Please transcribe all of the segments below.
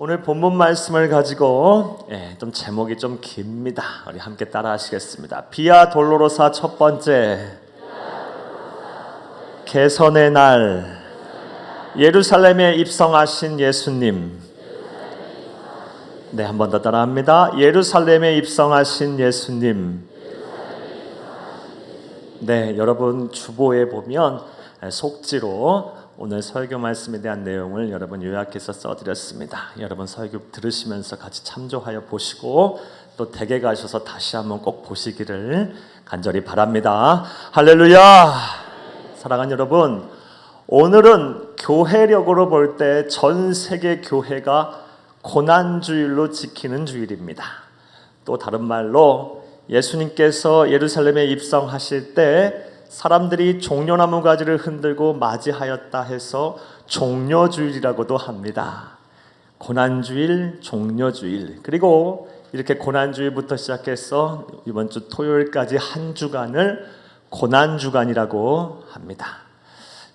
오늘 본문 말씀을 가지고 좀 제목이 좀 깁니다. 우리 함께 따라 하시겠습니다. 비아 돌로로사 첫 번째, 개선의 날, 예루살렘에 입성하신 예수님. 네, 한 번 더 따라합니다. 예루살렘에 입성하신 예수님. 네, 여러분 주보에 보면 속지로 오늘 설교 말씀에 대한 내용을 여러분 요약해서 써드렸습니다. 여러분 설교 들으시면서 같이 참조하여 보시고 또 댁에 가셔서 다시 한번 꼭 보시기를 간절히 바랍니다. 할렐루야! 사랑하는 여러분, 오늘은 교회력으로 볼 때 전 세계 교회가 고난주일로 지키는 주일입니다. 또 다른 말로 예수님께서 예루살렘에 입성하실 때 사람들이 종려나무 가지를 흔들고 맞이하였다 해서 종려주일이라고도 합니다. 고난주일, 종려주일, 그리고 이렇게 고난주일부터 시작해서 이번 주 토요일까지 한 주간을 고난주간이라고 합니다.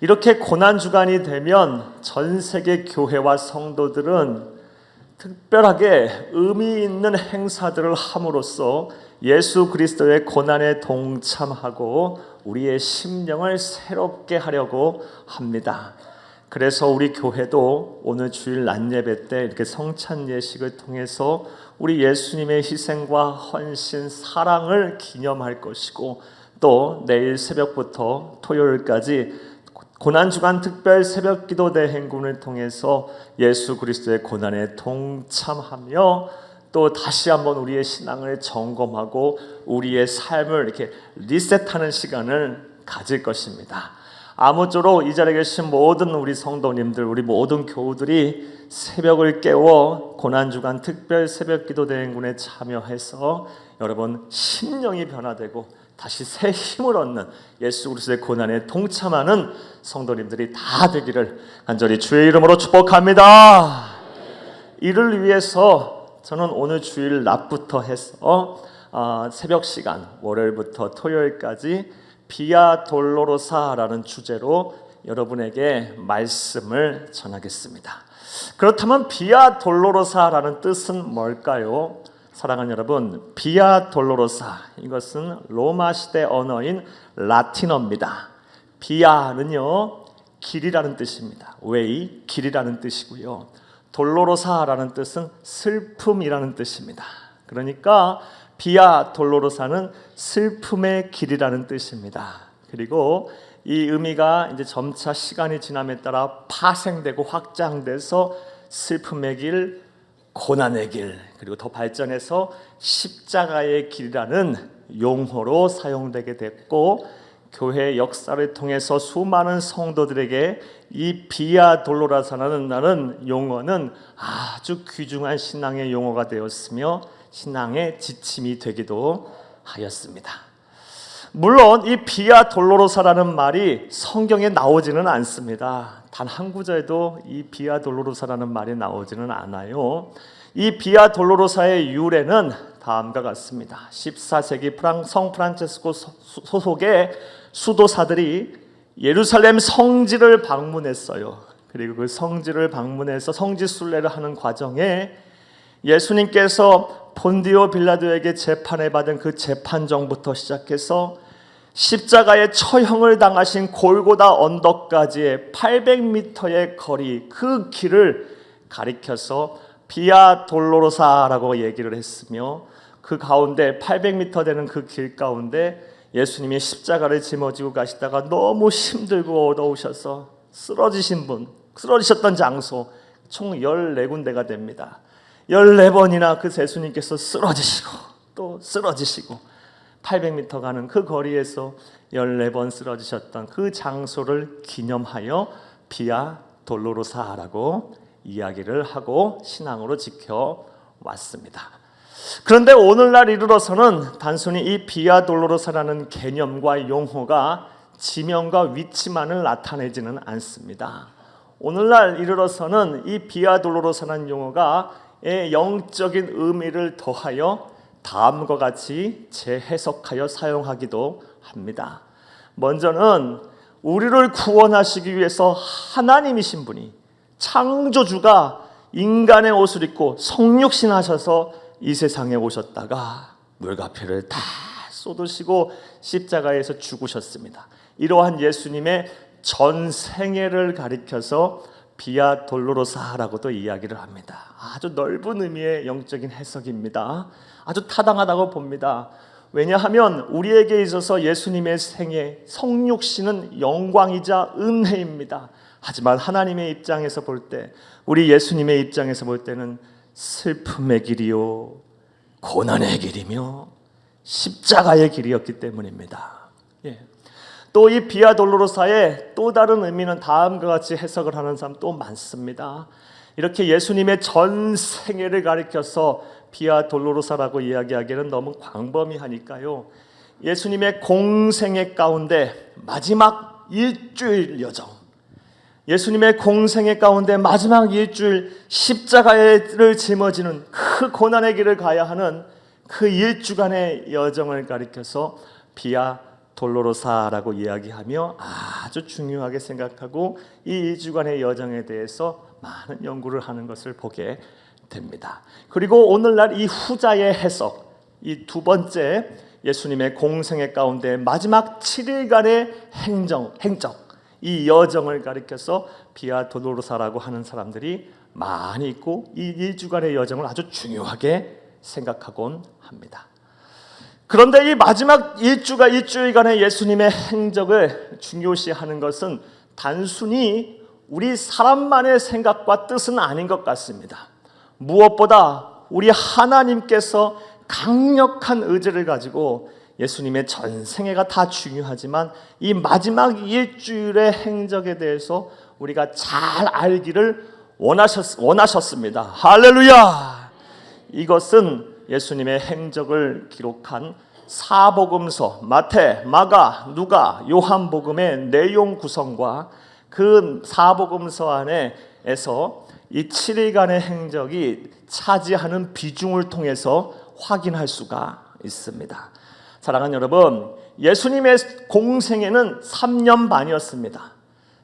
이렇게 고난주간이 되면 전 세계 교회와 성도들은 특별하게 의미 있는 행사들을 함으로써 예수 그리스도의 고난에 동참하고 우리의 심령을 새롭게 하려고 합니다. 그래서 우리 교회도 오늘 주일 낮예배 때 이렇게 성찬 예식을 통해서 우리 예수님의 희생과 헌신, 사랑을 기념할 것이고, 또 내일 새벽부터 토요일까지 고난주간 특별 새벽기도 대행군을 통해서 예수 그리스도의 고난에 동참하며 또 다시 한번 우리의 신앙을 점검하고 우리의 삶을 이렇게 리셋하는 시간을 가질 것입니다. 아무쪼록 이 자리에 계신 모든 우리 성도님들, 우리 모든 교우들이 새벽을 깨워 고난주간 특별 새벽기도 대행군에 참여해서 여러분 심령이 변화되고 다시 새 힘을 얻는 예수 그리스도의 고난에 동참하는 성도님들이 다 되기를 간절히 주의 이름으로 축복합니다. 이를 위해서 저는 오늘 주일 낮부터 해서 새벽 시간 월요일부터 토요일까지 비아 돌로로사라는 주제로 여러분에게 말씀을 전하겠습니다. 그렇다면 비아 돌로로사라는 뜻은 뭘까요? 사랑하는 여러분, 비아 돌로로사, 이것은 로마 시대 언어인 라틴어입니다. 비아는요, 길이라는 뜻입니다. 웨이, 길이라는 뜻이고요. 돌로로사라는 뜻은 슬픔이라는 뜻입니다. 그러니까 비아 돌로로사는 슬픔의 길이라는 뜻입니다. 그리고 이 의미가 이제 점차 시간이 지남에 따라 파생되고 확장돼서 슬픔의 길, 고난의 길, 그리고 더 발전해서 십자가의 길이라는 용어로 사용되게 됐고, 교회 역사를 통해서 수많은 성도들에게 이 비아 돌로로사라는 용어는 아주 귀중한 신앙의 용어가 되었으며 신앙의 지침이 되기도 하였습니다. 물론 이 비아 돌로로사라는 말이 성경에 나오지는 않습니다. 단 한 구절도 이 비아 돌로로사라는 말이 나오지는 않아요. 이 비아 돌로로사의 유래는 다음과 같습니다. 14세기 성 프란체스코 소속의 수도사들이 예루살렘 성지를 방문했어요. 그리고 그 성지를 방문해서 성지 순례를 하는 과정에 예수님께서 본디오 빌라도에게 재판을 받은 그 재판정부터 시작해서 십자가의 처형을 당하신 골고다 언덕까지의 800m의 거리, 그 길을 가리켜서 비아 돌로로사라고 얘기를 했으며, 그 가운데 800m 되는 그 길 가운데 예수님이 십자가를 짊어지고 가시다가 너무 힘들고 어두우셔서 쓰러지셨던 장소 총 14군데가 됩니다. 14번이나 그 예수님께서 쓰러지시고 또 쓰러지시고 800m 가는 그 거리에서 14번 쓰러지셨던 그 장소를 기념하여 비아 돌로로사라고 이야기를 하고 신앙으로 지켜왔습니다. 그런데 오늘날 이르러서는 단순히 이 비아 돌로로사라는 개념과 용어가 지명과 위치만을 나타내지는 않습니다. 오늘날 이르러서는 이 비아 돌로로사라는 용어가 영적인 의미를 더하여 다음과 같이 재해석하여 사용하기도 합니다. 먼저는 우리를 구원하시기 위해서 하나님이신 분이, 창조주가 인간의 옷을 입고 성육신하셔서 이 세상에 오셨다가 물과 피를 다 쏟으시고 십자가에서 죽으셨습니다. 이러한 예수님의 전생애를 가리켜서 비아 돌로로사라고도 이야기를 합니다. 아주 넓은 의미의 영적인 해석입니다. 아주 타당하다고 봅니다. 왜냐하면 우리에게 있어서 예수님의 생애, 성육신은 영광이자 은혜입니다. 하지만 하나님의 입장에서 볼 때, 우리 예수님의 입장에서 볼 때는 슬픔의 길이요, 고난의 길이며 십자가의 길이었기 때문입니다. 또 이 비아 돌로로사의 또 다른 의미는 다음과 같이 해석을 하는 사람 또 많습니다. 이렇게 예수님의 전 생애를 가리켜서 비아 돌로로사라고 이야기하기는 너무 광범위하니까요. 예수님의 공생애 가운데 마지막 일주일 여정, 예수님의 공생애 가운데 마지막 일주일 십자가를 짊어지는 그 고난의 길을 가야 하는 그 일주간의 여정을 가리켜서 비아 돌로로사라고 이야기하며 아주 중요하게 생각하고 이 일주간의 여정에 대해서 많은 연구를 하는 것을 보게 됩니다. 그리고 오늘날 이 후자의 해석, 이 두 번째 예수님의 공생애 가운데 마지막 7일간의 행적, 이 여정을 가리켜서 비아 돌로로사라고 하는 사람들이 많이 있고 이 일주간의 여정을 아주 중요하게 생각하곤 합니다. 그런데 이 마지막 일주일간의 예수님의 행적을 중요시하는 것은 단순히 우리 사람만의 생각과 뜻은 아닌 것 같습니다. 무엇보다 우리 하나님께서 강력한 의지를 가지고 예수님의 전생애가 다 중요하지만 이 마지막 일주일의 행적에 대해서 우리가 잘 알기를 원하셨습니다. 할렐루야! 이것은 예수님의 행적을 기록한 사복음서 마태, 마가, 누가, 요한복음의 내용 구성과 그 사복음서 안에서 이 7일간의 행적이 차지하는 비중을 통해서 확인할 수가 있습니다. 사랑하는 여러분, 예수님의 공생애는 3년 반이었습니다.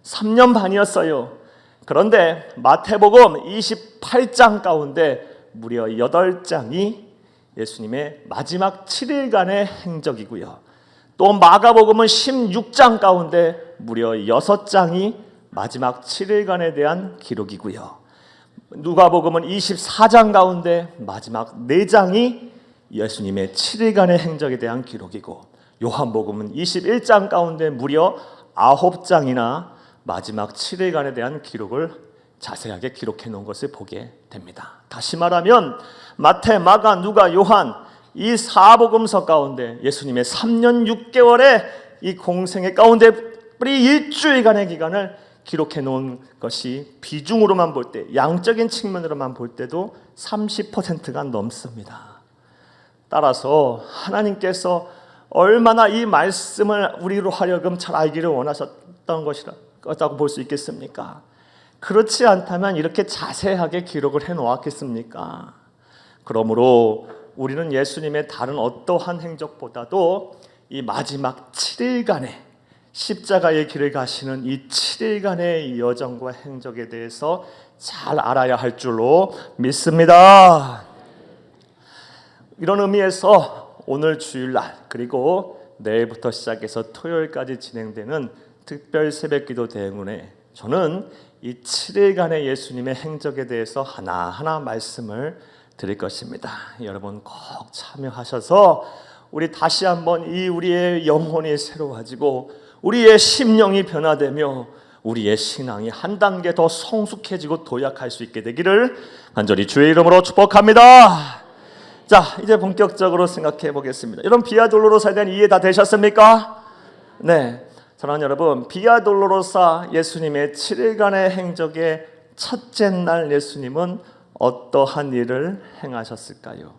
3년 반이었어요. 그런데 마태복음 28장 가운데 무려 8장이 예수님의 마지막 7일간의 행적이고요. 또 마가복음은 16장 가운데 무려 6장이 마지막 7일간에 대한 기록이고요. 누가복음은 24장 가운데 마지막 4장이 예수님의 7일간의 행적에 대한 기록이고, 요한복음은 21장 가운데 무려 9장이나 마지막 7일간에 대한 기록을 자세하게 기록해 놓은 것을 보게 됩니다. 다시 말하면 마태, 마가, 누가, 요한 이 사복음서 가운데 예수님의 3년 6개월의 이 공생애 가운데 우리 일주일간의 기간을 기록해 놓은 것이 비중으로만 볼 때, 양적인 측면으로만 볼 때도 30%가 넘습니다. 따라서 하나님께서 얼마나 이 말씀을 우리로 하여금 잘 알기를 원하셨던 것이라고 볼 수 있겠습니까? 그렇지 않다면 이렇게 자세하게 기록을 해 놓았겠습니까? 그러므로 우리는 예수님의 다른 어떠한 행적보다도 이 마지막 7일간의 십자가의 길을 가시는 이 7일간의 여정과 행적에 대해서 잘 알아야 할 줄로 믿습니다. 이런 의미에서 오늘 주일날 그리고 내일부터 시작해서 토요일까지 진행되는 특별 새벽기도 대응원에 저는 이 7일간의 예수님의 행적에 대해서 하나하나 말씀을 드릴 것입니다. 여러분 꼭 참여하셔서 우리 다시 한번 이 우리의 영혼이 새로워지고 우리의 심령이 변화되며 우리의 신앙이 한 단계 더 성숙해지고 도약할 수 있게 되기를 간절히 주의 이름으로 축복합니다. 자, 이제 본격적으로 생각해 보겠습니다. 여러분 비아 돌로로사에 대한 이해 다 되셨습니까? 네, 사랑하는 여러분, 비아 돌로로사 예수님의 7일간의 행적의 첫째 날 예수님은 어떠한 일을 행하셨을까요?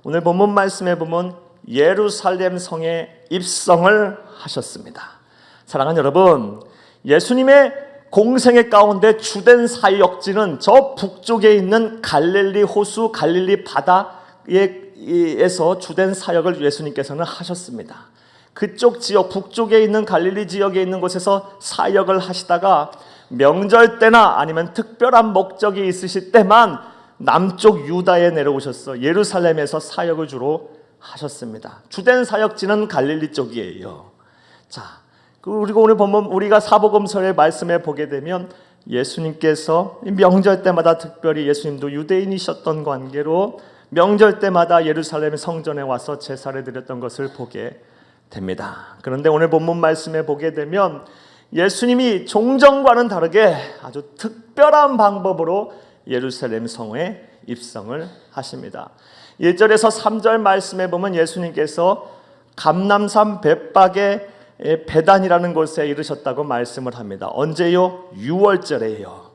오늘 본문 말씀에 보면 예루살렘 성에 입성을 하셨습니다. 사랑하는 여러분, 예수님의 공생애 가운데 주된 사역지는 저 북쪽에 있는 갈릴리 호수, 갈릴리 바다에서 주된 사역을 예수님께서는 하셨습니다. 그쪽 지역, 북쪽에 있는 갈릴리 지역에 있는 곳에서 사역을 하시다가 명절 때나 아니면 특별한 목적이 있으실 때만 남쪽 유다에 내려오셔서 예루살렘에서 사역을 주로 하셨습니다. 주된 사역지는 갈릴리 쪽이에요. 자, 그리고 오늘 보면 우리가 사복음서의 말씀에 보게 되면 예수님께서 명절 때마다 특별히 예수님도 유대인이셨던 관계로 명절 때마다 예루살렘 성전에 와서 제사를 드렸던 것을 보게 됩니다. 그런데 오늘 본문 말씀에 보게 되면 예수님이 종전과는 다르게 아주 특별한 방법으로 예루살렘 성에 입성을 하십니다. 1절에서 3절 말씀에 보면 예수님께서 감람산 벳박의 베단이라는 곳에 이르셨다고 말씀을 합니다. 언제요? 6월절에요.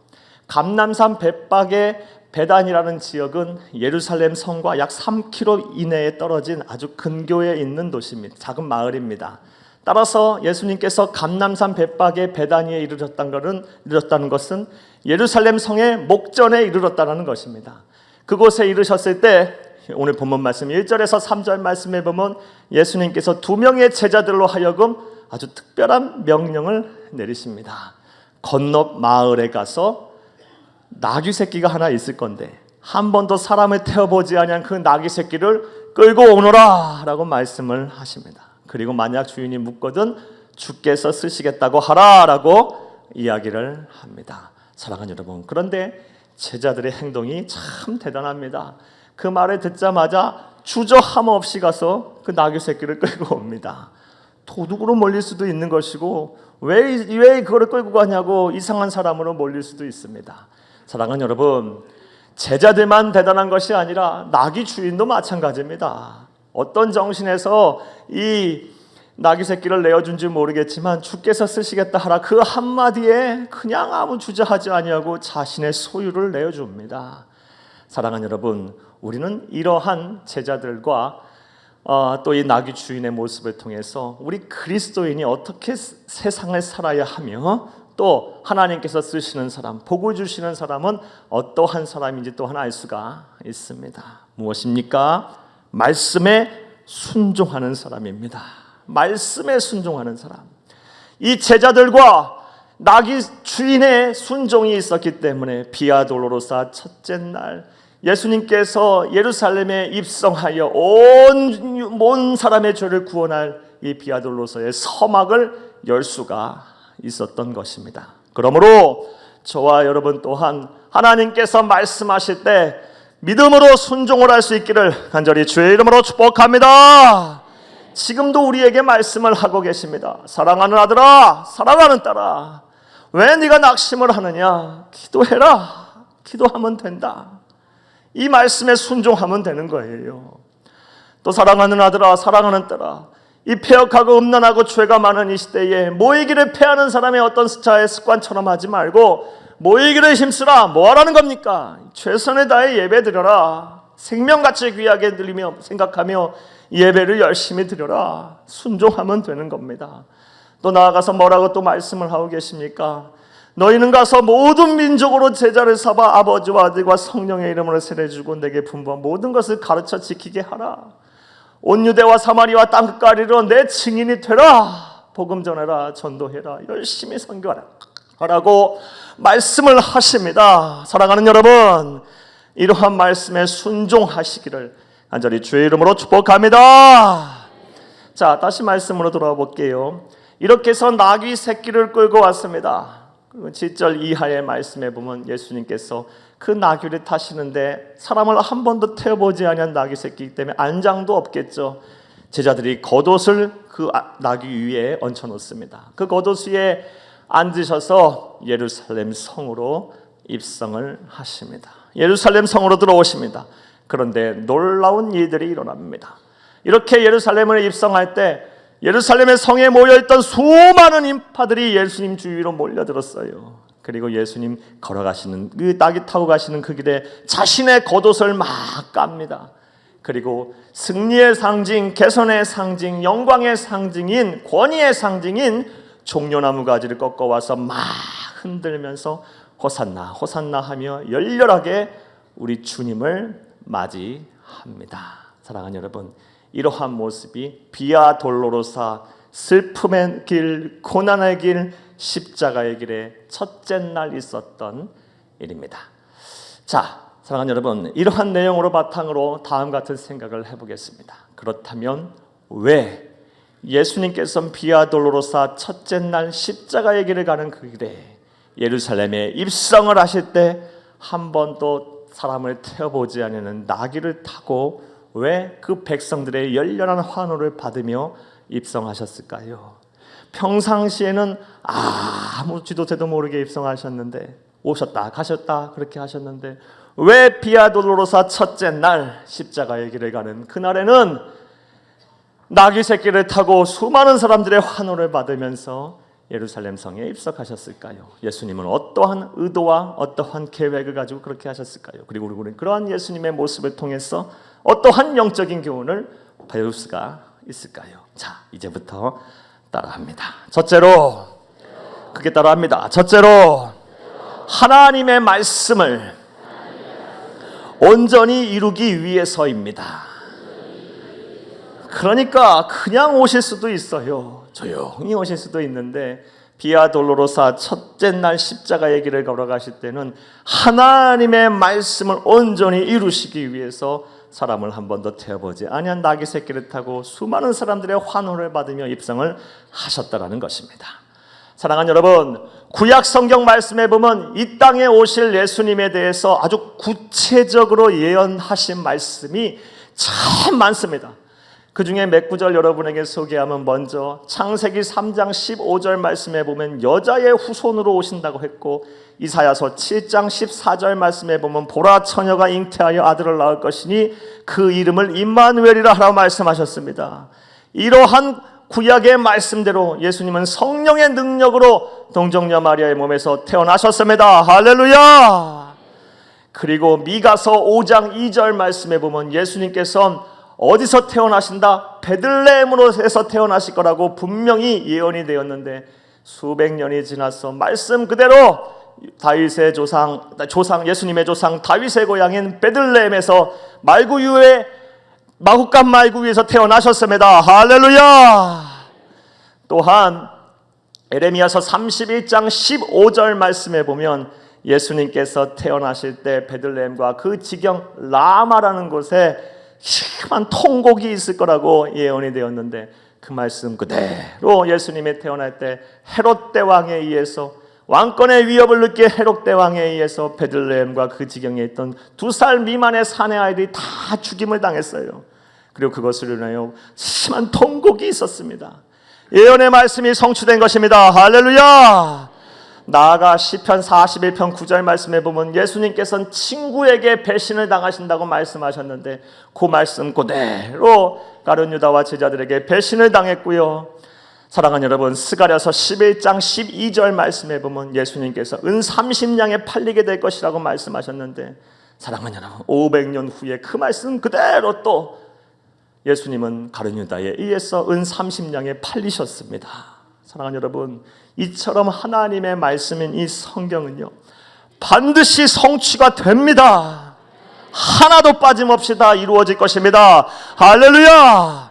감람산 벳박의 베단이라는 지역은 예루살렘 성과 약 3km 이내에 떨어진 아주 근교에 있는 도시입니다. 작은 마을입니다. 따라서 예수님께서 감람산 벳박의 베단위에 이르렀다는 것은 예루살렘 성의 목전에 이르렀다는 것입니다. 그곳에 이르셨을 때 오늘 본문 말씀 1절에서 3절 말씀에 보면 예수님께서 2명의 제자들로 하여금 아주 특별한 명령을 내리십니다. 건너 마을에 가서 나귀 새끼가 하나 있을 건데 한 번도 사람을 태워보지 아니한 그 나귀 새끼를 끌고 오너라 라고 말씀을 하십니다. 그리고 만약 주인이 묻거든 주께서 쓰시겠다고 하라 라고 이야기를 합니다. 사랑하는 여러분, 그런데 제자들의 행동이 참 대단합니다. 그 말을 듣자마자 주저함 없이 가서 그 나귀 새끼를 끌고 옵니다. 도둑으로 몰릴 수도 있는 것이고 왜 그거를 끌고 가냐고 이상한 사람으로 몰릴 수도 있습니다. 사랑하는 여러분, 제자들만 대단한 것이 아니라 나귀 주인도 마찬가지입니다. 어떤 정신에서 이 나귀 새끼를 내어준지 모르겠지만 주께서 쓰시겠다 하라 그 한마디에 그냥 아무 주저하지 아니하고 자신의 소유를 내어줍니다. 사랑하는 여러분, 우리는 이러한 제자들과 또 이 나귀 주인의 모습을 통해서 우리 그리스도인이 어떻게 세상을 살아야 하며 또 하나님께서 쓰시는 사람, 복을 주시는 사람은 어떠한 사람인지 또 하나 알 수가 있습니다. 무엇입니까? 말씀에 순종하는 사람입니다. 말씀에 순종하는 사람. 이 제자들과 나귀 주인의 순종이 있었기 때문에 비아 돌로로사 첫째 날 예수님께서 예루살렘에 입성하여 온 사람의 죄를 구원할 이 비아 돌로서의 서막을 열 수가 있었던 것입니다. 그러므로 저와 여러분 또한 하나님께서 말씀하실 때 믿음으로 순종을 할 수 있기를 간절히 주의 이름으로 축복합니다. 지금도 우리에게 말씀을 하고 계십니다. 사랑하는 아들아, 사랑하는 딸아, 왜 네가 낙심을 하느냐? 기도해라. 기도하면 된다. 이 말씀에 순종하면 되는 거예요. 또 사랑하는 아들아, 사랑하는 딸아, 이 패역하고 음란하고 죄가 많은 이 시대에 모이기를 패하는 사람의 어떤 자의 습관처럼 하지 말고 모이기를 힘쓰라. 뭐 하라는 겁니까? 최선을 다해 예배 드려라. 생명같이 귀하게 들리며 생각하며 예배를 열심히 드려라. 순종하면 되는 겁니다. 또 나아가서 뭐라고 또 말씀을 하고 계십니까? 너희는 가서 모든 민족으로 제자를 삼아 아버지와 아들과 성령의 이름으로 세례주고 내게 분부한 모든 것을 가르쳐 지키게 하라. 온 유대와 사마리아와 땅끝까지 이르러 내 증인이 되라. 복음 전해라. 전도해라. 열심히 선교하라 라고 말씀을 하십니다. 사랑하는 여러분, 이러한 말씀에 순종하시기를 간절히 주의 이름으로 축복합니다. 자, 다시 말씀으로 돌아와 볼게요. 이렇게 해서 나귀 새끼를 끌고 왔습니다. 7절 이하의 말씀에 보면 예수님께서 그 나귀를 타시는데 사람을 한 번도 태워보지 아니한 나귀 새끼이기 때문에 안장도 없겠죠. 제자들이 겉옷을 그 나귀 위에 얹혀놓습니다. 그 겉옷 위에 앉으셔서 예루살렘 성으로 입성을 하십니다. 예루살렘 성으로 들어오십니다. 그런데 놀라운 일들이 일어납니다. 이렇게 예루살렘을 입성할 때 예루살렘의 성에 모여있던 수많은 인파들이 예수님 주위로 몰려들었어요. 그리고 예수님 걸어가시는 그 나귀 타고 가시는 그 길에 자신의 겉옷을 막 깝니다. 그리고 승리의 상징, 개선의 상징, 영광의 상징인, 권위의 상징인 종려나무 가지를 꺾어와서 막 흔들면서 호산나 호산나 하며 열렬하게 우리 주님을 맞이합니다. 사랑하는 여러분, 이러한 모습이 비아 돌로로사 슬픔의 길, 고난의 길, 십자가의 길에 첫째 날 있었던 일입니다. 자, 사랑하는 여러분, 이러한 내용으로 바탕으로 다음 같은 생각을 해보겠습니다. 그렇다면 왜 예수님께서 비아 돌로로사 첫째 날 십자가의 길을 가는 그 길에 예루살렘에 입성을 하실 때 한 번도 사람을 태워보지 않는 나귀를 타고 왜 그 백성들의 열렬한 환호를 받으며 입성하셨을까요? 평상시에는 아무 쥐도새도 모르게 입성하셨는데, 오셨다 가셨다 그렇게 하셨는데, 왜 비아 돌로로사 첫째 날 십자가의 길을 가는 그날에는 나귀 새끼를 타고 수많은 사람들의 환호를 받으면서 예루살렘 성에 입성하셨을까요? 예수님은 어떠한 의도와 어떠한 계획을 가지고 그렇게 하셨을까요? 그리고 우리는 그러한 예수님의 모습을 통해서 어떠한 영적인 교훈을 배울 수가 있을까요? 자, 이제부터 따라합니다. 첫째로, 그게 따라합니다. 첫째로, 하나님의 말씀을 온전히 이루기 위해서입니다. 그러니까 그냥 오실 수도 있어요. 조용히 오실 수도 있는데, 비아 돌로로사 첫째 날 십자가의 길을 걸어가실 때는 하나님의 말씀을 온전히 이루시기 위해서 사람을 한 번도 태워보지 아니한 나귀 새끼를 타고 수많은 사람들의 환호를 받으며 입성을 하셨다라는 것입니다. 사랑하는 여러분, 구약 성경 말씀에 보면 이 땅에 오실 예수님에 대해서 아주 구체적으로 예언하신 말씀이 참 많습니다. 그 중에 몇 구절 여러분에게 소개하면, 먼저 창세기 3장 15절 말씀에 보면 여자의 후손으로 오신다고 했고, 이사야서 7장 14절 말씀에 보면 보라 처녀가 잉태하여 아들을 낳을 것이니 그 이름을 임마누엘이라 하라고 말씀하셨습니다. 이러한 구약의 말씀대로 예수님은 성령의 능력으로 동정녀 마리아의 몸에서 태어나셨습니다. 할렐루야. 그리고 미가서 5장 2절 말씀에 보면 예수님께서 어디서 태어나신다? 베들레헴으로 해서 태어나실 거라고 분명히 예언이 되었는데, 수백 년이 지나서 말씀 그대로 다윗의 조상 예수님의 조상 다윗의 고향인 베들레헴에서 마구간 말구 위에서 태어나셨습니다. 할렐루야. 또한 에레미야서 31장 15절 말씀에 보면 예수님께서 태어나실 때 베들레헴과 그 지경 라마라는 곳에 심한 통곡이 있을 거라고 예언이 되었는데, 그 말씀 그대로 예수님이 태어날 때 헤롯 대왕에 의해서, 왕권의 위협을 느끼 헤롯 대왕에 의해서 베들레헴과 그 지경에 있던 2살 미만의 사내 아이들이 다 죽임을 당했어요. 그리고 그것을 인하여 심한 통곡이 있었습니다. 예언의 말씀이 성취된 것입니다. 할렐루야. 나아가 시편 41편 9절 말씀에 보면 예수님께서는 친구에게 배신을 당하신다고 말씀하셨는데, 그 말씀 그대로 가룟 유다와 제자들에게 배신을 당했고요. 사랑하는 여러분, 스가랴서 11장 12절 말씀에 보면 예수님께서 은 30냥에 팔리게 될 것이라고 말씀하셨는데, 사랑하는 여러분, 500년 후에 그 말씀 그대로 또 예수님은 가룟 유다에 의해서 은 30냥에 팔리셨습니다. 사랑하는 여러분, 이처럼 하나님의 말씀인 이 성경은요, 반드시 성취가 됩니다. 하나도 빠짐없이 다 이루어질 것입니다. 할렐루야.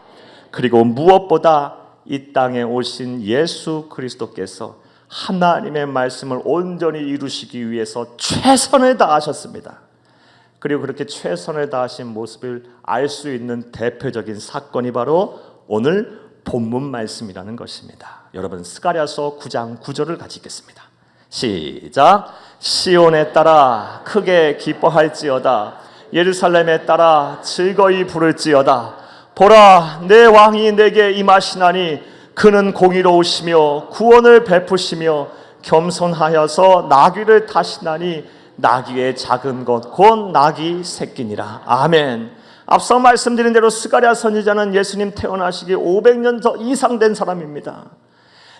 그리고 무엇보다 이 땅에 오신 예수 그리스도께서 하나님의 말씀을 온전히 이루시기 위해서 최선을 다하셨습니다. 그리고 그렇게 최선을 다하신 모습을 알 수 있는 대표적인 사건이 바로 오늘 본문 말씀이라는 것입니다. 여러분, 스가랴서 9장 9절을 같이 읽겠습니다. 시작. 시온에 따라 크게 기뻐할지어다. 예루살렘에 따라 즐거이 부를지어다. 보라, 내 왕이 내게 임하시나니 그는 공의로우시며 구원을 베푸시며 겸손하여서 나귀를 타시나니 나귀의 작은 것 곧 나귀 새끼니라. 아멘. 앞서 말씀드린 대로 스가랴 선지자는 예수님 태어나시기 500년 더 이상 된 사람입니다.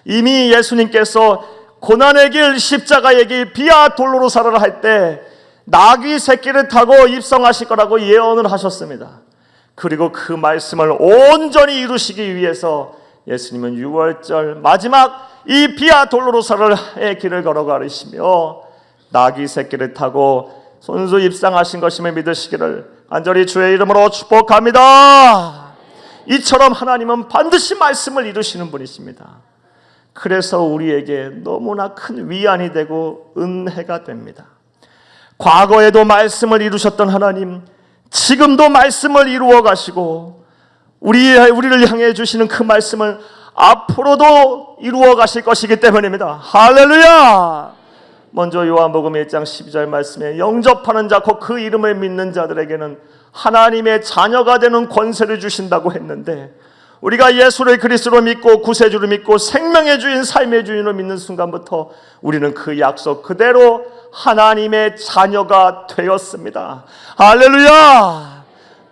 이미 예수님께서 고난의 길, 십자가의 길, 비아 돌로로사를 할 때 나귀 새끼를 타고 입성하실 거라고 예언을 하셨습니다. 그리고 그 말씀을 온전히 이루시기 위해서 예수님은 6월절 마지막 이 비아 돌로로사의 길을 걸어가시며 나귀 새끼를 타고 손수 입상하신 것임을 믿으시기를 간절히 주의 이름으로 축복합니다. 이처럼 하나님은 반드시 말씀을 이루시는 분이십니다. 그래서 우리에게 너무나 큰 위안이 되고 은혜가 됩니다. 과거에도 말씀을 이루셨던 하나님, 지금도 말씀을 이루어 가시고 우리를 향해 주시는 그 말씀을 앞으로도 이루어 가실 것이기 때문입니다. 할렐루야! 먼저 요한복음 1장 12절 말씀에 영접하는 자 곧 그 이름을 믿는 자들에게는 하나님의 자녀가 되는 권세를 주신다고 했는데, 우리가 예수를 그리스도로 믿고 구세주로 믿고 생명의 주인 삶의 주인으로 믿는 순간부터 우리는 그 약속 그대로 하나님의 자녀가 되었습니다. 할렐루야!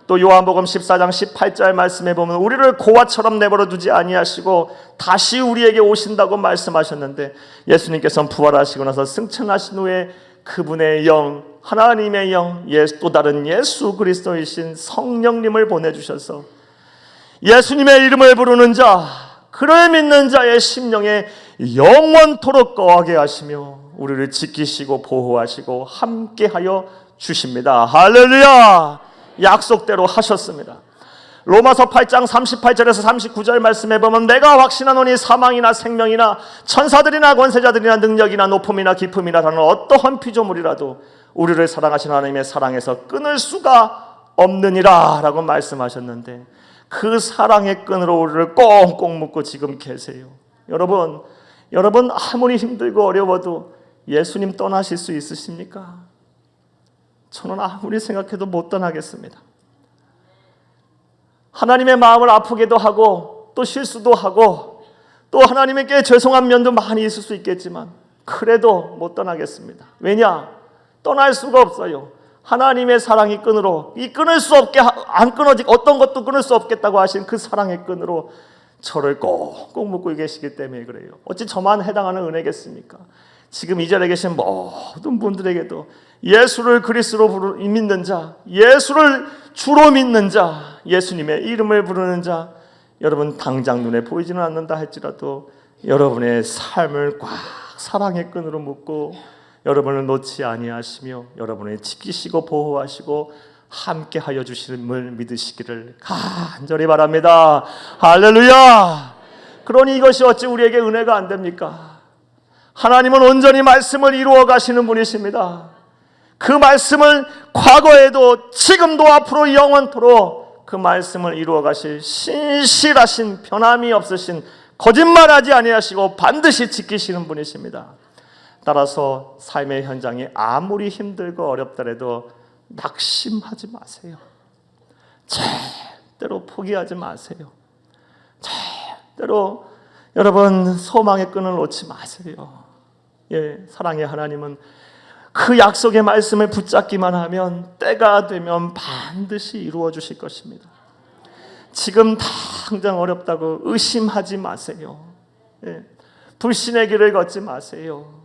또 요한복음 14장 18절 말씀에 보면 우리를 고아처럼 내버려 두지 아니하시고 다시 우리에게 오신다고 말씀하셨는데, 예수님께서는 부활하시고 나서 승천하신 후에 그분의 영, 하나님의 영, 또 다른 예수 그리스도이신 성령님을 보내주셔서 예수님의 이름을 부르는 자, 그를 믿는 자의 심령에 영원토록 거하게 하시며 우리를 지키시고 보호하시고 함께하여 주십니다. 할렐루야! 약속대로 하셨습니다. 로마서 8장 38절에서 39절 말씀에 보면 내가 확신하노니 사망이나 생명이나 천사들이나 권세자들이나 능력이나 높음이나 깊음이나 다른 어떠한 피조물이라도 우리를 사랑하시는 하나님의 사랑에서 끊을 수가 없느니라 라고 말씀하셨는데, 그 사랑의 끈으로 우리를 꽁꽁 묶고 지금 계세요. 여러분 아무리 힘들고 어려워도 예수님 떠나실 수 있으십니까? 저는 아무리 생각해도 못 떠나겠습니다. 하나님의 마음을 아프게도 하고 또 실수도 하고 또 하나님께 죄송한 면도 많이 있을 수 있겠지만 그래도 못 떠나겠습니다. 왜냐? 떠날 수가 없어요. 하나님의 사랑의 끈으로, 이 끊을 수 없게, 안 끊어지, 어떤 것도 끊을 수 없겠다고 하신 그 사랑의 끈으로 저를 꼭꼭 묶고 계시기 때문에 그래요. 어찌 저만 해당하는 은혜겠습니까? 지금 이 자리에 계신 모든 분들에게도 예수를 그리스도로 믿는 자, 예수를 주로 믿는 자, 예수님의 이름을 부르는 자, 여러분 당장 눈에 보이지는 않는다 할지라도 여러분의 삶을 꽉 사랑의 끈으로 묶고 여러분을 놓지 아니하시며 여러분을 지키시고 보호하시고 함께하여 주심을 믿으시기를 간절히 바랍니다. 할렐루야! 그러니 이것이 어찌 우리에게 은혜가 안 됩니까? 하나님은 온전히 말씀을 이루어 가시는 분이십니다. 그 말씀을 과거에도 지금도 앞으로 영원토록 그 말씀을 이루어 가실 신실하신, 변함이 없으신, 거짓말하지 아니하시고 반드시 지키시는 분이십니다. 따라서 삶의 현장이 아무리 힘들고 어렵더라도 낙심하지 마세요. 절대로 포기하지 마세요. 절대로 여러분 소망의 끈을 놓지 마세요. 사랑의 하나님은 그 약속의 말씀을 붙잡기만 하면 때가 되면 반드시 이루어 주실 것입니다. 지금 당장 어렵다고 의심하지 마세요. 불신의 길을 걷지 마세요.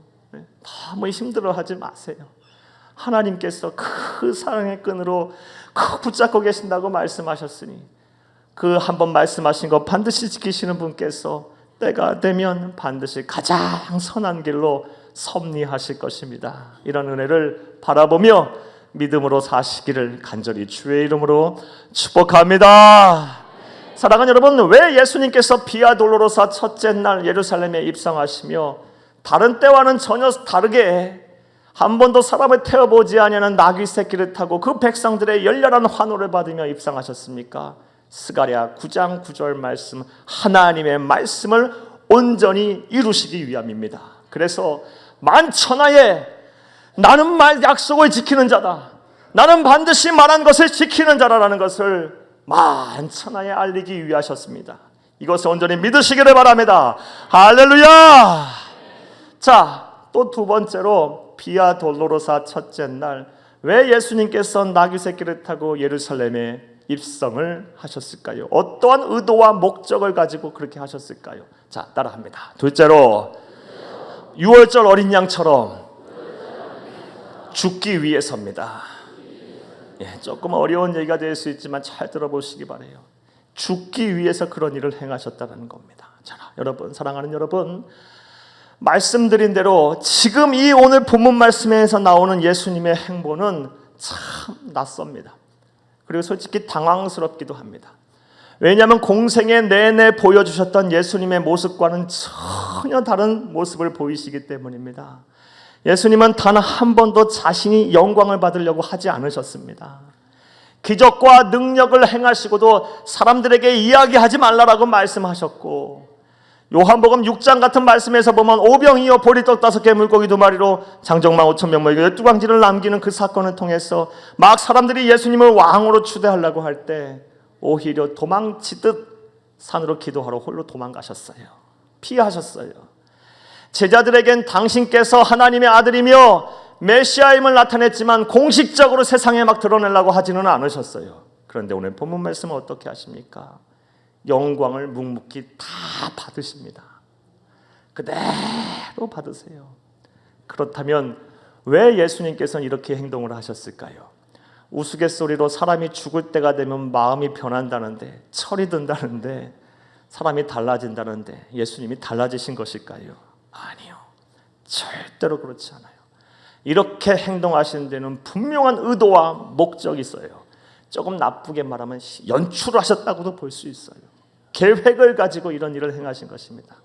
너무 힘들어하지 마세요. 하나님께서 그 사랑의 끈으로 붙잡고 계신다고 말씀하셨으니 그 한번 말씀하신 거 반드시 지키시는 분께서 때가 되면 반드시 가장 선한 길로 섭리하실 것입니다. 이런 은혜를 바라보며 믿음으로 사시기를 간절히 주의 이름으로 축복합니다. 사랑하는 여러분, 왜 예수님께서 비아 돌로로사 첫째 날 예루살렘에 입성하시며 다른 때와는 전혀 다르게 한 번도 사람을 태워보지 아니하는 나귀 새끼를 타고 그 백성들의 열렬한 환호를 받으며 입성하셨습니까? 스가랴 9장 9절 말씀, 하나님의 말씀을 온전히 이루시기 위함입니다. 그래서 만천하에 나는 말 약속을 지키는 자다, 나는 반드시 말한 것을 지키는 자라는 것을 만천하에 알리기 위하셨습니다. 이것을 온전히 믿으시기를 바랍니다. 할렐루야! 자, 또 두 번째로 비아 돌로로사 첫째 날 왜 예수님께서 나귀 새끼를 타고 예루살렘에 입성을 하셨을까요? 어떠한 의도와 목적을 가지고 그렇게 하셨을까요? 자, 따라합니다. 둘째로 유월절 어린 양처럼 죽기 위해서입니다. 조금 어려운 얘기가 될 수 있지만 잘 들어보시기 바라요. 죽기 위해서 그런 일을 행하셨다는 겁니다. 자, 여러분, 사랑하는 여러분, 말씀드린 대로 지금 이 오늘 본문 말씀에서 나오는 예수님의 행보는 참 낯섭니다. 그리고 솔직히 당황스럽기도 합니다. 왜냐하면 공생애 내내 보여주셨던 예수님의 모습과는 전혀 다른 모습을 보이시기 때문입니다. 예수님은 단 한 번도 자신이 영광을 받으려고 하지 않으셨습니다. 기적과 능력을 행하시고도 사람들에게 이야기하지 말라라고 말씀하셨고, 요한복음 6장 같은 말씀에서 보면 오병이어 보리떡 5개 물고기 2마리로 장정만 5,000명 모이고 12광지를 남기는 그 사건을 통해서 막 사람들이 예수님을 왕으로 추대하려고 할 때 오히려 도망치듯 산으로 기도하러 홀로 도망가셨어요. 피하셨어요. 제자들에겐 당신께서 하나님의 아들이며 메시아임을 나타냈지만 공식적으로 세상에 막 드러내려고 하지는 않으셨어요. 그런데 오늘 본문 말씀은 어떻게 하십니까? 영광을 묵묵히 다 받으십니다. 그대로 받으세요. 그렇다면 왜 예수님께서는 이렇게 행동을 하셨을까요? 우스갯소리로 사람이 죽을 때가 되면 마음이 변한다는데, 철이 든다는데, 사람이 달라진다는데 예수님이 달라지신 것일까요? 아니요. 절대로 그렇지 않아요. 이렇게 행동하시는 데는 분명한 의도와 목적이 있어요. 조금 나쁘게 말하면 연출을 하셨다고도 볼 수 있어요. 계획을 가지고 이런 일을 행하신 것입니다.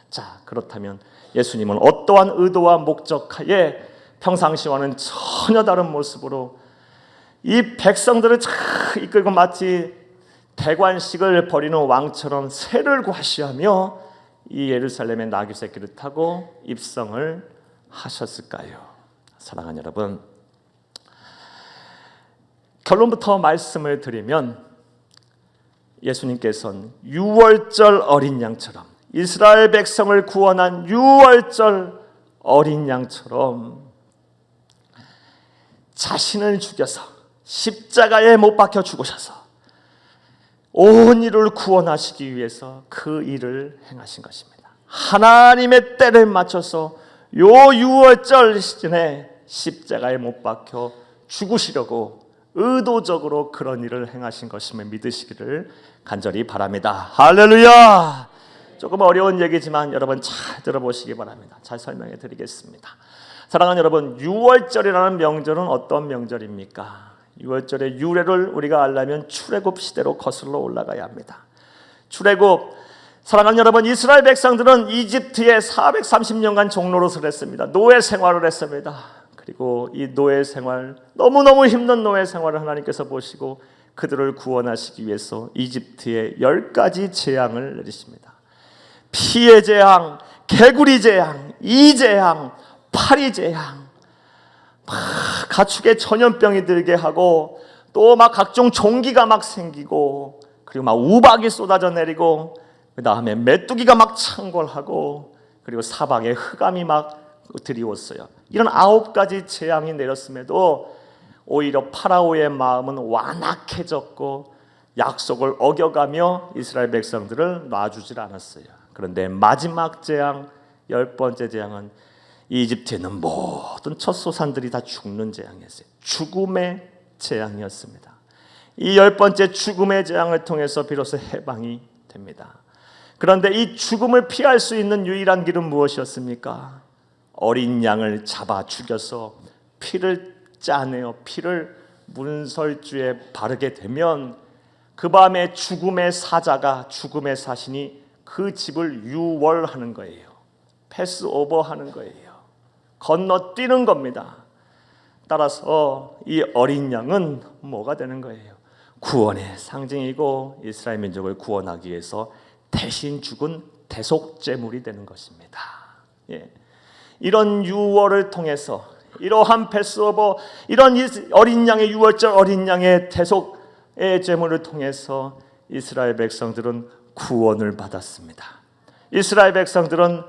자, 그렇다면 예수님은 어떠한 의도와 목적하에 평상시와는 전혀 다른 모습으로 이 백성들을 이끌고 마치 대관식을 벌이는 왕처럼 새를 과시하며 이 예루살렘의 나귀 새끼를 타고 입성을 하셨을까요? 사랑하는 여러분, 결론부터 말씀을 드리면 예수님께서는 유월절 어린 양처럼, 이스라엘 백성을 구원한 유월절 어린 양처럼 자신을 죽여서 십자가에 못 박혀 죽으셔서 온 인류를 구원하시기 위해서 그 일을 행하신 것입니다. 하나님의 때를 맞춰서 요 유월절 시즌에 십자가에 못 박혀 죽으시려고 의도적으로 그런 일을 행하신 것임을 믿으시기를 간절히 바랍니다. 할렐루야! 조금 어려운 얘기지만 여러분 잘 들어보시기 바랍니다. 잘 설명해 드리겠습니다. 사랑하는 여러분, 유월절이라는 명절은 어떤 명절입니까? 유월절의 유래를 우리가 알려면 출애굽 시대로 거슬러 올라가야 합니다. 출애굽, 사랑하는 여러분, 이스라엘 백성들은 이집트에 430년간 종노릇을 했습니다. 노예 생활을 했습니다. 그리고 이 노예 생활, 너무너무 힘든 노예 생활을 하나님께서 보시고 그들을 구원하시기 위해서 이집트에 10가지 재앙을 내리십니다. 피의 재앙, 개구리 재앙, 이 재앙, 파리 재앙, 가축에 전염병이 들게 하고 또 막 각종 종기가 막 생기고, 그리고 막 우박이 쏟아져 내리고, 그 다음에 메뚜기가 막 창궐하고, 그리고 사방에 흑암이 막 들이웠어요. 이런 9가지 재앙이 내렸음에도 오히려 파라오의 마음은 완악해졌고 약속을 어겨가며 이스라엘 백성들을 놔주질 않았어요. 그런데 마지막 재앙, 10번째 재앙은 이집트에 있는 모든 첫 소산들이 다 죽는 재앙이었어요. 죽음의 재앙이었습니다. 이 10번째 죽음의 재앙을 통해서 비로소 해방이 됩니다. 그런데 이 죽음을 피할 수 있는 유일한 길은 무엇이었습니까? 어린 양을 잡아 죽여서 피를 짜내어 피를 문설주에 바르게 되면 그 밤에 죽음의 사자가, 죽음의 사신이 그 집을 유월하는 거예요. 패스오버하는 거예요. 건너뛰는 겁니다. 따라서 이 어린 양은 뭐가 되는 거예요? 구원의 상징이고 이스라엘 민족을 구원하기 위해서 대신 죽은 대속제물이 되는 것입니다. 예. 이런 유월을 통해서, 이러한 패스오버, 이런 어린 양의 유월절 어린 양의 대속의 제물을 통해서 이스라엘 백성들은 구원을 받았습니다. 이스라엘 백성들은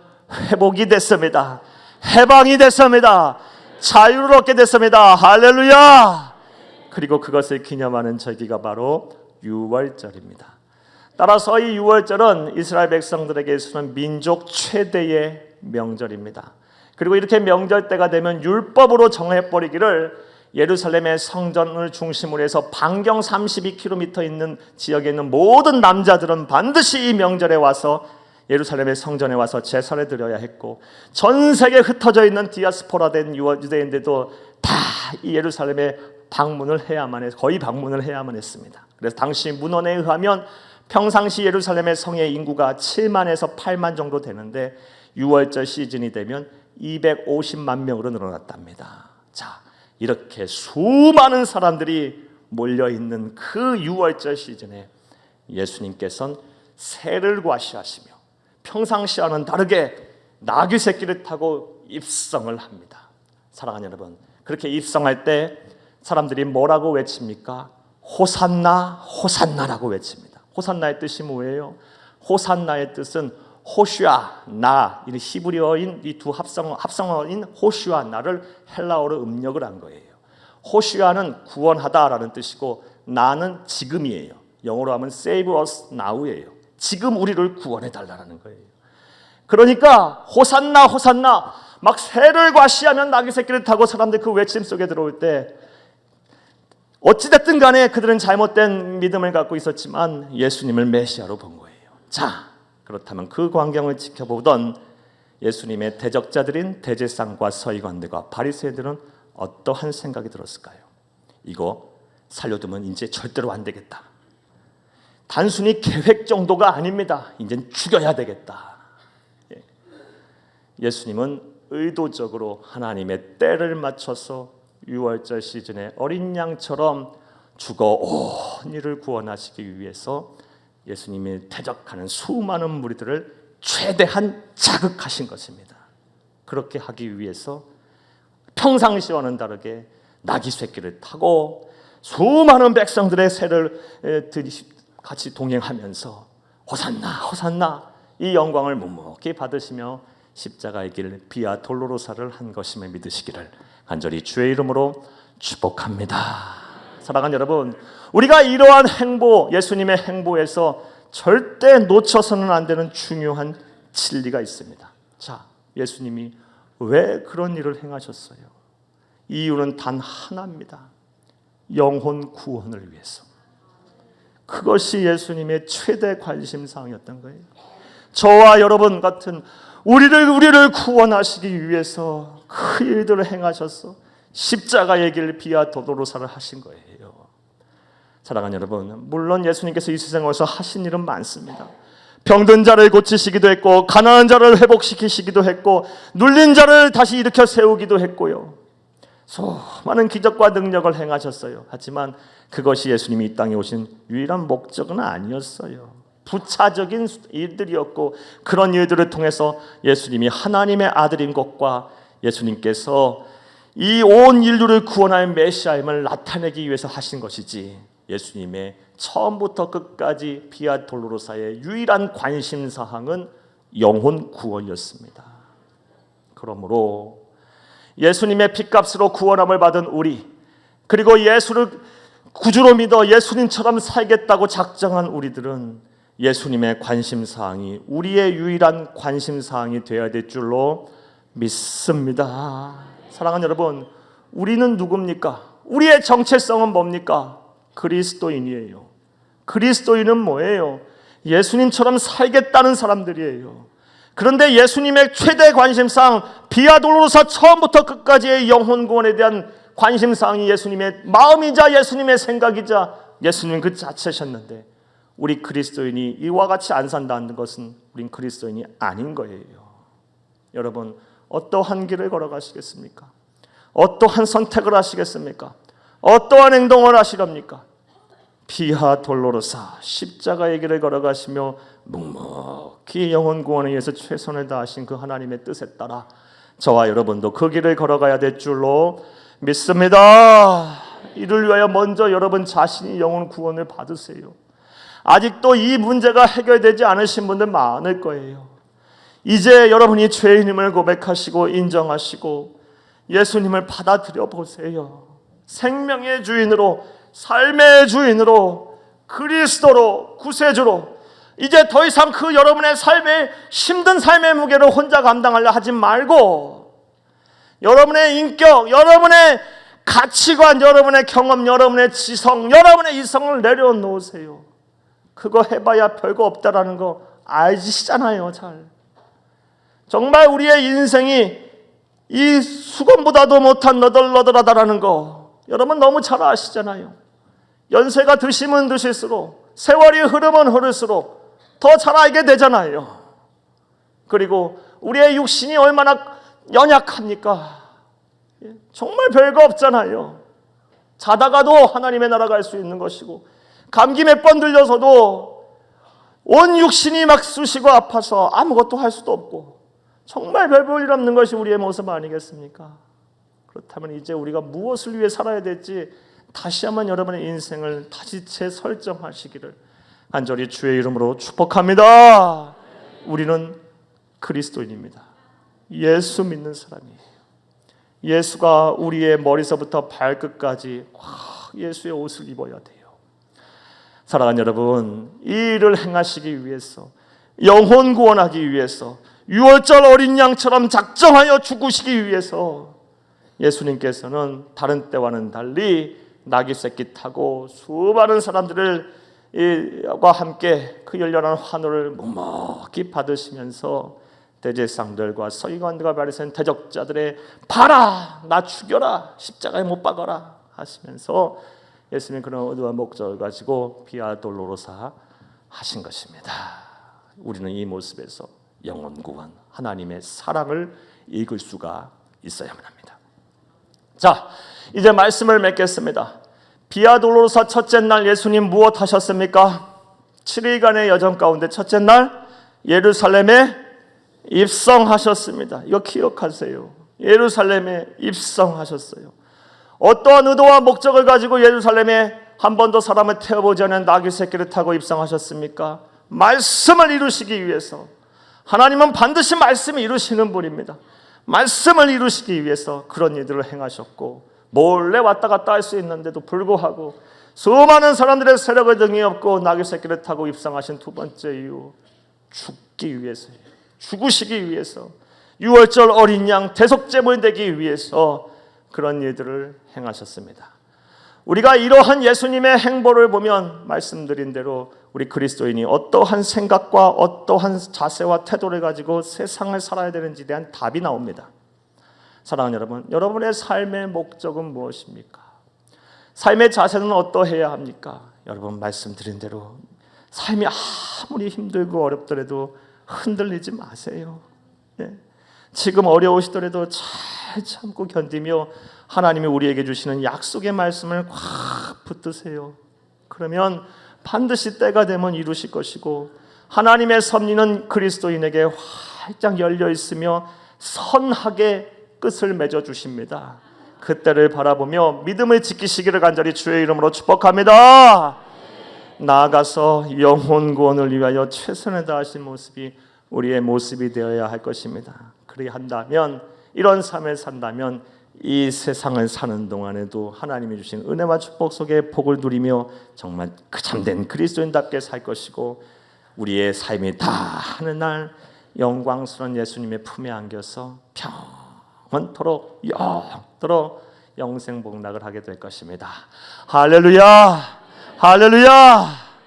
회복이 됐습니다. 해방이 됐습니다. 자유를 얻게 됐습니다. 할렐루야! 그리고 그것을 기념하는 절기가 바로 유월절입니다. 따라서 이 유월절은 이스라엘 백성들에게 있어서는 민족 최대의 명절입니다. 그리고 이렇게 명절 때가 되면 율법으로 정해버리기를 예루살렘의 성전을 중심으로 해서 반경 32km 있는 지역에 있는 모든 남자들은 반드시 이 명절에 와서 예루살렘의 성전에 와서 제사를 드려야 했고, 전 세계에 흩어져 있는 디아스포라된 유대인들도 다 이 예루살렘에 방문을 해야만 해서 거의 방문을 해야만 했습니다. 그래서 당시 문헌에 의하면 평상시 예루살렘의 성의 인구가 7만에서 8만 정도 되는데 6월절 시즌이 되면 250만 명으로 늘어났답니다. 자, 이렇게 수많은 사람들이 몰려있는 그 6월절 시즌에 예수님께서는 새를 과시하시며 평상시와는 다르게 나귀 새끼를 타고 입성을 합니다. 사랑하는 여러분, 그렇게 입성할 때 사람들이 뭐라고 외칩니까? 호산나, 호산나라고 외칩니다. 호산나의 뜻이 뭐예요? 호산나의 뜻은 호슈아, 나, 이 히브리어인 이 두 합성어인 호슈아, 나를 헬라어로 음력을 한 거예요. 호슈아는 구원하다라는 뜻이고 나는 지금이에요. 영어로 하면 save us now예요. 지금 우리를 구원해 달라는 거예요. 그러니까 호산나, 호산나 막 새를 과시하면 나귀 새끼를 타고 사람들 그 외침 속에 들어올 때 어찌됐든 간에 그들은 잘못된 믿음을 갖고 있었지만 예수님을 메시아로 본 거예요. 자, 그렇다면 그 광경을 지켜보던 예수님의 대적자들인 대제사장과 서기관들과 바리새인들은 어떠한 생각이 들었을까요? 이거 살려두면 이제 절대로 안 되겠다. 단순히 계획 정도가 아닙니다. 이젠 죽여야 되겠다. 예수님은 의도적으로 하나님의 때를 맞춰서 6월절 시즌에 어린 양처럼 죽어 온 이를 구원하시기 위해서 예수님이 대적하는 수많은 무리들을 최대한 자극하신 것입니다. 그렇게 하기 위해서 평상시와는 다르게 나귀 새끼를 타고 수많은 백성들의 새를 같이 동행하면서 호산나, 호산나 이 영광을 묵묵히 받으시며 십자가의 길 비아 돌로로사를 한 것임을 믿으시기를 간절히 주의 이름으로 축복합니다. 사랑하는 여러분, 우리가 이러한 행보, 예수님의 행보에서 절대 놓쳐서는 안 되는 중요한 진리가 있습니다. 자, 예수님이 왜 그런 일을 행하셨어요? 이유는 단 하나입니다. 영혼 구원을 위해서. 그것이 예수님의 최대 관심사항이었던 거예요. 저와 여러분 같은 우리를 구원하시기 위해서 그 일들을 행하셔서 십자가의 길 비아 도로사를 하신 거예요. 사랑하는 여러분, 물론 예수님께서 이 세상에서 하신 일은 많습니다. 병든 자를 고치시기도 했고 가난한 자를 회복시키시기도 했고 눌린 자를 다시 일으켜 세우기도 했고요. 수많은 기적과 능력을 행하셨어요. 하지만 그것이 예수님이 이 땅에 오신 유일한 목적은 아니었어요. 부차적인 일들이었고 그런 일들을 통해서 예수님이 하나님의 아들인 것과 예수님께서 이 온 인류를 구원할 메시아임을 나타내기 위해서 하신 것이지 예수님의 처음부터 끝까지 비아 돌로로사의 유일한 관심사항은 영혼 구원이었습니다. 그러므로 예수님의 핏값으로 구원함을 받은 우리, 그리고 예수를 구주로 믿어 예수님처럼 살겠다고 작정한 우리들은 예수님의 관심사항이 우리의 유일한 관심사항이 되어야 될 줄로 믿습니다. 사랑하는 여러분, 우리는 누굽니까? 우리의 정체성은 뭡니까? 그리스도인이에요. 그리스도인은 뭐예요? 예수님처럼 살겠다는 사람들이에요. 그런데 예수님의 최대 관심사항 비아 돌로로사 처음부터 끝까지의 영혼 구원에 대한 관심사항이 예수님의 마음이자 예수님의 생각이자 예수님 그 자체셨는데 우리 그리스도인이 이와 같이 안 산다는 것은 우린 그리스도인이 아닌 거예요. 여러분, 어떠한 길을 걸어가시겠습니까? 어떠한 선택을 하시겠습니까? 어떠한 행동을 하시렵니까? 비아 돌로로사 십자가의 길을 걸어가시며 묵묵히 영혼 구원을 위해서 최선을 다하신 그 하나님의 뜻에 따라 저와 여러분도 그 길을 걸어가야 될 줄로 믿습니다. 이를 위하여 먼저 여러분 자신이 영혼 구원을 받으세요. 아직도 이 문제가 해결되지 않으신 분들 많을 거예요. 이제 여러분이 죄인임을 고백하시고 인정하시고 예수님을 받아들여 보세요. 생명의 주인으로, 삶의 주인으로, 그리스도로, 구세주로 이제 더 이상 그 여러분의 삶의 힘든 삶의 무게를 혼자 감당하려 하지 말고 여러분의 인격, 여러분의 가치관, 여러분의 경험, 여러분의 지성, 여러분의 이성을 내려놓으세요. 그거 해봐야 별거 없다라는 거 아시잖아요. 잘. 정말 우리의 인생이 이 수건보다도 못한 너덜너덜하다라는 거 여러분 너무 잘 아시잖아요. 연세가 드시면 드실수록 세월이 흐르면 흐를수록 더 잘 알게 되잖아요. 그리고 우리의 육신이 얼마나 연약합니까? 정말 별거 없잖아요. 자다가도 하나님의 나라 갈 수 있는 것이고, 감기 몇 번 들려서도 온 육신이 막 쑤시고 아파서 아무것도 할 수도 없고, 정말 별 볼 일 없는 것이 우리의 모습 아니겠습니까? 그렇다면 이제 우리가 무엇을 위해 살아야 될지 다시 한번 여러분의 인생을 다시 재설정하시기를 간절히 주의 이름으로 축복합니다. 우리는 그리스도인입니다. 예수 믿는 사람이에요. 예수가 우리의 머리서부터 발끝까지 예수의 옷을 입어야 돼요. 사랑하는 여러분, 이 일을 행하시기 위해서, 영혼 구원하기 위해서, 유월절 어린 양처럼 작정하여 죽으시기 위해서 예수님께서는 다른 때와는 달리 나귀 새끼 타고 수많은 사람들과 함께 그 열렬한 환호를 묵묵히 받으시면서 대제사장들과 서기관들과 바리새인 대적자들의 봐라, 나 죽여라, 십자가에 못 박아라 하시면서 예수님이 그런 의도와 목적을 가지고 비아 돌로로사 하신 것입니다. 우리는 이 모습에서 영혼 구원, 하나님의 사랑을 읽을 수가 있어야만 합니다. 자, 이제 말씀을 맺겠습니다. 비아 돌로로사 첫째 날 예수님 무엇 하셨습니까? 7일간의 여정 가운데 첫째 날 예루살렘에 입성하셨습니다. 이거 기억하세요. 예루살렘에 입성하셨어요. 어떠한 의도와 목적을 가지고 예루살렘에 한 번도 사람을 태워보지 않은 나귀 새끼를 타고 입성하셨습니까? 말씀을 이루시기 위해서. 하나님은 반드시 말씀을 이루시는 분입니다. 말씀을 이루시기 위해서 그런 일들을 행하셨고, 몰래 왔다 갔다 할 수 있는데도 불구하고 수많은 사람들의 세력을 등에 업고 나귀 새끼를 타고 입성하신 두 번째 이유, 죽기 위해서예요. 죽으시기 위해서, 유월절 어린 양 대속제물 되기 위해서 그런 일들을 행하셨습니다. 우리가 이러한 예수님의 행보를 보면 말씀드린 대로 우리 그리스도인이 어떠한 생각과 어떠한 자세와 태도를 가지고 세상을 살아야 되는지에 대한 답이 나옵니다. 사랑하는 여러분, 여러분의 삶의 목적은 무엇입니까? 삶의 자세는 어떠해야 합니까? 여러분 말씀드린 대로 삶이 아무리 힘들고 어렵더라도 흔들리지 마세요. 지금 어려우시더라도 잘 참고 견디며 하나님이 우리에게 주시는 약속의 말씀을 꽉 붙드세요. 그러면 반드시 때가 되면 이루실 것이고, 하나님의 섭리는 그리스도인에게 활짝 열려 있으며 선하게 끝을 맺어 주십니다. 그때를 바라보며 믿음을 지키시기를 간절히 주의 이름으로 축복합니다. 나아가서 영혼 구원을 위하여 최선을 다하신 모습이 우리의 모습이 되어야 할 것입니다. 그리한다면, 이런 삶을 산다면 이 세상을 사는 동안에도 하나님이 주신 은혜와 축복 속에 복을 누리며 정말 그 참된 그리스도인답게 살 것이고, 우리의 삶이 다 하늘날 영광스러운 예수님의 품에 안겨서 영원토록 영생복락을 하게 될 것입니다. 할렐루야, 할렐루야.